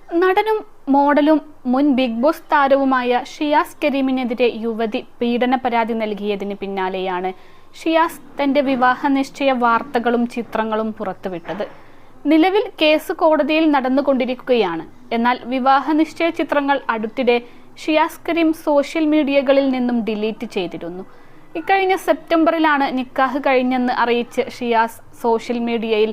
നടനും മോഡലും മുൻ ബിഗ് ബോസ് താരവുമായ ഷിയാസ് കരീമിനെതിരെ യുവതി പീഡന പരാതി നൽകിയതിന് പിന്നാലെയാണ് ഷിയാസ് തന്റെ വിവാഹ നിശ്ചയ വാർത്തകളും ചിത്രങ്ങളും പുറത്തുവിട്ടത്. നിലവിൽ കേസ് കോടതിയിൽ നടന്നുകൊണ്ടിരിക്കുകയാണ്. എന്നാൽ വിവാഹ നിശ്ചയ ചിത്രങ്ങൾ അടുത്തിടെ ഷിയാസ് കരീം സോഷ്യൽ മീഡിയകളിൽ നിന്നും ഡിലീറ്റ് ചെയ്തിരുന്നു. ഇക്കഴിഞ്ഞ സെപ്റ്റംബറിലാണ് നിക്കാഹ് കഴിഞ്ഞെന്ന് അറിയിച്ച് ഷിയാസ് സോഷ്യൽ മീഡിയയിൽ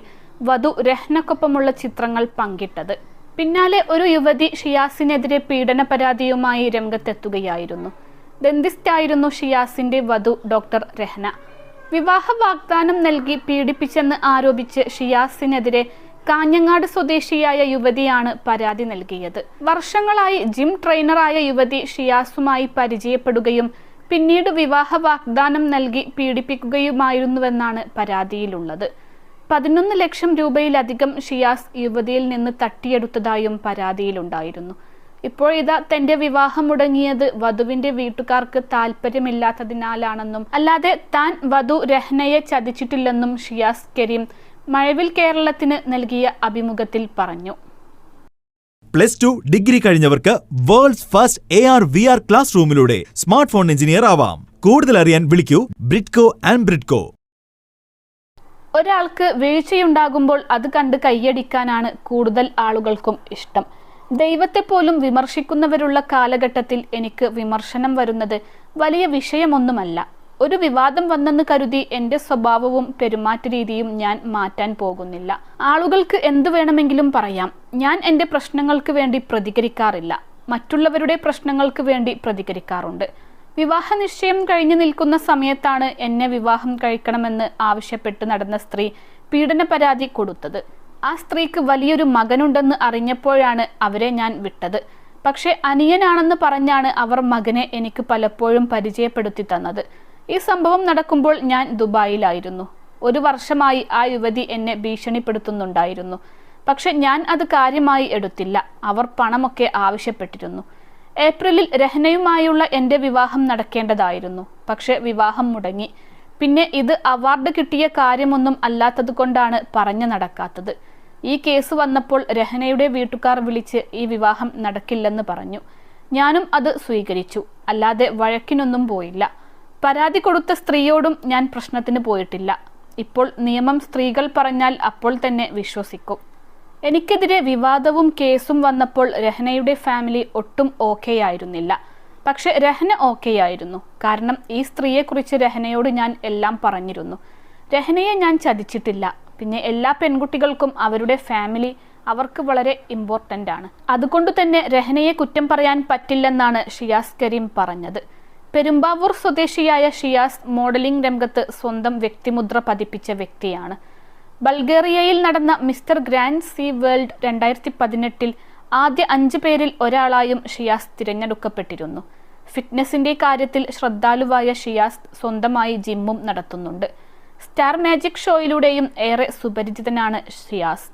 വധു രഹ്നക്കൊപ്പമുള്ള ചിത്രങ്ങൾ പങ്കിട്ടത്. പിന്നാലെ ഒരു യുവതി ഷിയാസിനെതിരെ പീഡന പരാതിയുമായി രംഗത്തെത്തുകയായിരുന്നു. ദന്തിസ്റ്റായിരുന്നു ഷിയാസിന്റെ വധു ഡോക്ടർ രഹ്ന. വിവാഹ വാഗ്ദാനം നൽകി പീഡിപ്പിച്ചെന്ന് ആരോപിച്ച് ഷിയാസിനെതിരെ കാഞ്ഞങ്ങാട് സ്വദേശിയായ യുവതിയാണ് പരാതി നൽകിയത്. വർഷങ്ങളായി ജിം ട്രെയിനറായ യുവതി ഷിയാസുമായി പരിചയപ്പെടുകയും പിന്നീട് വിവാഹ വാഗ്ദാനം നൽകി പീഡിപ്പിക്കുകയുമായിരുന്നുവെന്നാണ് പരാതിയിലുള്ളത്. 11 ലക്ഷം രൂപയിലധികം ഷിയാസ് യുവതിയിൽ നിന്ന് തട്ടിയെടുത്തതായും പരാതിയിലുണ്ടായിരുന്നു. ഇപ്പോഴിതാ തന്റെ വിവാഹം മുടങ്ങിയത് വധുവിന്റെ വീട്ടുകാർക്ക് താല്പര്യമില്ലാത്തതിനാലാണെന്നും അല്ലാതെ താൻ വധു രഹ്നയെ ചതിച്ചിട്ടില്ലെന്നും ഷിയാസ് കരീം മഴവിൽ കേരളത്തിന് നൽകിയ അഭിമുഖത്തിൽ പറഞ്ഞു. +2 ഡിഗ്രി കഴിഞ്ഞവർക്ക് വേൾഡ്സ് ഫസ്റ്റ് AR/VR ക്ലാസ് റൂമിലൂടെ സ്മാർട്ട് ഫോൺ എഞ്ചിനീയർ ആവാം. കൂടുതൽ അറിയാൻ വിളിക്കൂ ബ്രിഡ്കോ ആൻഡ് ബ്രിഡ്കോ. ഒരാൾക്ക് വീഴ്ചയുണ്ടാകുമ്പോൾ അത് കണ്ട് കൈയടിക്കാനാണ് കൂടുതൽ ആളുകൾക്കും ഇഷ്ടം. ദൈവത്തെ പോലും വിമർശിക്കുന്നവരുള്ള കാലഘട്ടത്തിൽ എനിക്ക് വിമർശനം വരുന്നത് വലിയ വിഷയമൊന്നുമല്ല. ഒരു വിവാദം വന്നെന്ന് കരുതി എൻ്റെ സ്വഭാവവും പെരുമാറ്റ രീതിയും ഞാൻ മാറ്റാൻ പോകുന്നില്ല. ആളുകൾക്ക് എന്തു വേണമെങ്കിലും പറയാം. ഞാൻ എൻ്റെ പ്രശ്നങ്ങൾക്ക് വേണ്ടി പ്രതികരിക്കാറില്ല. മറ്റുള്ളവരുടെ പ്രശ്നങ്ങൾക്ക് വേണ്ടി പ്രതികരിക്കാറുണ്ട്. വിവാഹ നിശ്ചയം കഴിഞ്ഞു നിൽക്കുന്ന സമയത്താണ് എന്നെ വിവാഹം കഴിക്കണമെന്ന് ആവശ്യപ്പെട്ട് നടന്ന സ്ത്രീ പീഡന പരാതി കൊടുത്തത്. ആ സ്ത്രീക്ക് വലിയൊരു മകനുണ്ടെന്ന് അറിഞ്ഞപ്പോഴാണ് അവരെ ഞാൻ വിട്ടത്. പക്ഷെ അനിയനാണെന്ന് പറഞ്ഞാണ് അവർ മകനെ എനിക്ക് പലപ്പോഴും പരിചയപ്പെടുത്തി തന്നത്. ഈ സംഭവം നടക്കുമ്പോൾ ഞാൻ ദുബായിലായിരുന്നു. 1 വർഷമായി ആ യുവതി എന്നെ ഭീഷണിപ്പെടുത്തുന്നുണ്ടായിരുന്നു. പക്ഷെ ഞാൻ അത് കാര്യമായി എടുത്തില്ല. അവർ പണമൊക്കെ ആവശ്യപ്പെട്ടിരുന്നു. ഏപ്രിലിൽ രഹ്നയുമായുള്ള എൻ്റെ വിവാഹം നടക്കേണ്ടതായിരുന്നു. പക്ഷെ വിവാഹം മുടങ്ങി. പിന്നെ ഇത് അവാർഡ് കിട്ടിയ കാര്യമൊന്നും അല്ലാത്തത് കൊണ്ടാണ് പറഞ്ഞു നടക്കാത്തത്. ഈ കേസ് വന്നപ്പോൾ രഹ്നയുടെ വീട്ടുകാർ വിളിച്ച് ഈ വിവാഹം നടക്കില്ലെന്ന് പറഞ്ഞു. ഞാനും അത് സ്വീകരിച്ചു. അല്ലാതെ വഴക്കിനൊന്നും പോയില്ല. പരാതി കൊടുത്ത സ്ത്രീയോടും ഞാൻ പ്രശ്നത്തിന് പോയിട്ടില്ല. ഇപ്പോൾ നിയമം സ്ത്രീകൾ പറഞ്ഞാൽ അപ്പോൾ തന്നെ വിശ്വസിക്കും. എനിക്കെതിരെ വിവാദവും കേസും വന്നപ്പോൾ രഹ്നയുടെ ഫാമിലി ഒട്ടും ഓക്കെയായിരുന്നില്ല. പക്ഷെ രഹ്ന ഓക്കെയായിരുന്നു. കാരണം ഈ സ്ത്രീയെക്കുറിച്ച് രഹ്നയോട് ഞാൻ എല്ലാം പറഞ്ഞിരുന്നു. രഹ്നയെ ഞാൻ ചതിച്ചിട്ടില്ല. പിന്നെ എല്ലാ പെൺകുട്ടികൾക്കും അവരുടെ ഫാമിലി അവർക്ക് വളരെ ഇമ്പോർട്ടൻ്റ് ആണ്. അതുകൊണ്ട് തന്നെ രഹ്നയെ കുറ്റം പറയാൻ പറ്റില്ലെന്നാണ് ഷിയാസ് കരീം പറഞ്ഞത്. പെരുമ്പാവൂർ സ്വദേശിയായ ഷിയാസ് മോഡലിംഗ് രംഗത്ത് സ്വന്തം വ്യക്തിമുദ്ര പതിപ്പിച്ച വ്യക്തിയാണ്. ബൾഗേറിയയിൽ നടന്ന മിസ്റ്റർ ഗ്രാൻഡ് സീ വേൾഡ് 2018 ആദ്യ 5 പേരിൽ ഒരാളായും ഷിയാസ് തിരഞ്ഞെടുക്കപ്പെട്ടിരുന്നു. ഫിറ്റ്നസിന്റെ കാര്യത്തിൽ ശ്രദ്ധാലുവായ ഷിയാസ് സ്വന്തമായി ജിമ്മും നടത്തുന്നുണ്ട്. സ്റ്റാർ മാജിക് ഷോയിലൂടെയും ഏറെ സുപരിചിതനാണ് ഷിയാസ്.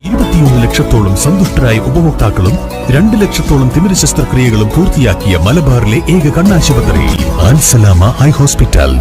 21 ലക്ഷത്തോളം സന്തുഷ്ടരായ ഉപഭോക്താക്കളും 2 ലക്ഷത്തോളം തിമിര ശസ്ത്രക്രിയകളും പൂർത്തിയാക്കിയ മലബാറിലെ ഏക കണ്ണാശുപത്രി ആൻസലാമ ഐ ഹോസ്പിറ്റൽ.